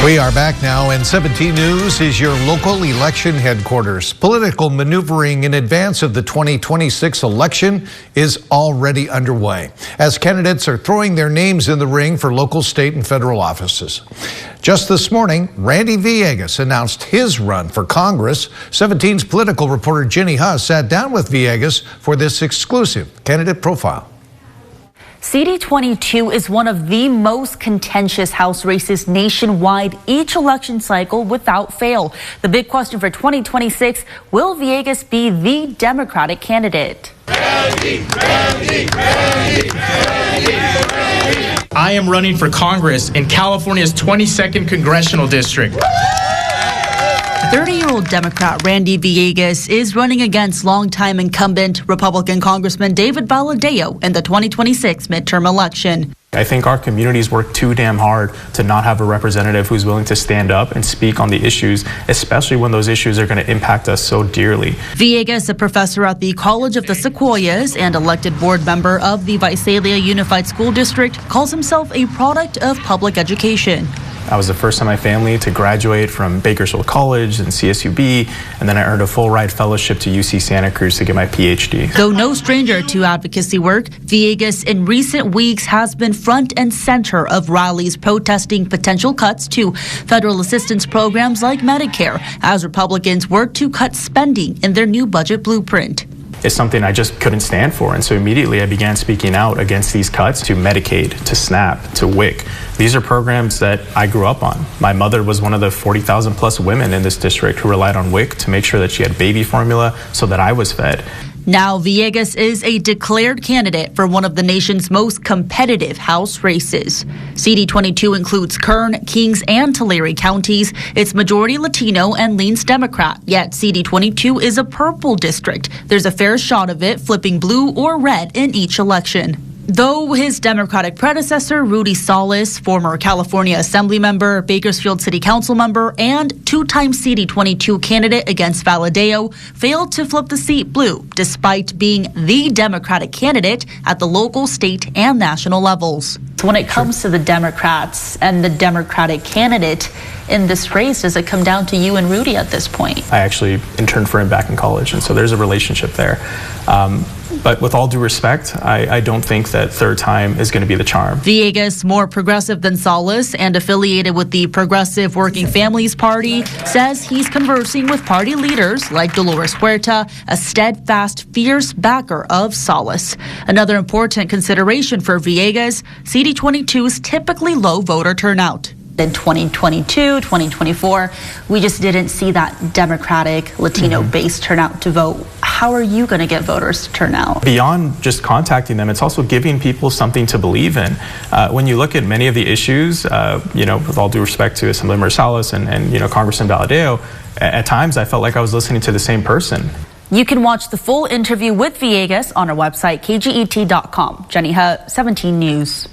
We are back now, and 17 News is your local election headquarters. Political maneuvering in advance of the 2026 election is already underway, as candidates are throwing their names in the ring for local, state, and federal offices. Just this morning, Randy Villegas announced his run for Congress. 17's political reporter Jenny Huss sat down with Villegas for this exclusive candidate profile. CD-22 is one of the most contentious House races nationwide each election cycle without fail. The big question for 2026, will Villegas be the Democratic candidate? Randy. I am running for Congress in California's 22nd Congressional District. 30-year-old Democrat Randy Villegas is running against longtime incumbent Republican Congressman David Valadao in the 2026 midterm election. I think our communities work too damn hard to not have a representative who's willing to stand up and speak on the issues, especially when those issues are going to impact us so dearly. Villegas, a professor at the College of the Sequoias and elected board member of the Visalia Unified School District, calls himself a product of public education. I was the first in my family to graduate from Bakersfield College and CSUB, and then I earned a full ride fellowship to UC Santa Cruz to get my PhD. Though no stranger to advocacy work, Villegas in recent weeks has been front and center of rallies protesting potential cuts to federal assistance programs like Medicare, as Republicans work to cut spending in their new budget blueprint. It's something I just couldn't stand for, and so immediately I began speaking out against these cuts to Medicaid, to SNAP, to WIC. These are programs that I grew up on. My mother was one of the 40,000 plus women in this district who relied on WIC to make sure that she had baby formula so that I was fed. Now Villegas is a declared candidate for one of the nation's most competitive House races. CD-22 includes Kern, Kings, and Tulare counties. It's majority Latino and leans Democrat, yet CD-22 is a purple district. There's a fair shot of it flipping blue or red in each election. Though his Democratic predecessor, Rudy Salas, former California Assembly member, Bakersfield City Council member, and two-time CD-22 candidate against Valadao, failed to flip the seat blue, despite being the Democratic candidate at the local, state, and national levels. So when it comes to the Democrats and the Democratic candidate in this race, does it come down to you and Rudy at this point? I actually interned for him back in college, and so there's a relationship there. But with all due respect, I don't think that third time is going to be the charm. Villegas, more progressive than Salas and affiliated with the Progressive Working Families Party, says he's conversing with party leaders like Dolores Huerta, a steadfast, fierce backer of Salas. Another important consideration for Villegas, CD-22's typically low voter turnout. In 2022, 2024, we just didn't see that Democratic Latino-based turnout to vote. How are you going to get voters to turn out? Beyond just contacting them, it's also giving people something to believe in. When you look at many of the issues, with all due respect to Assemblymember Salas and Congressman Valadao, at times I felt like I was listening to the same person. You can watch the full interview with Villegas on our website, kget.com. Jenny Huss, 17 News.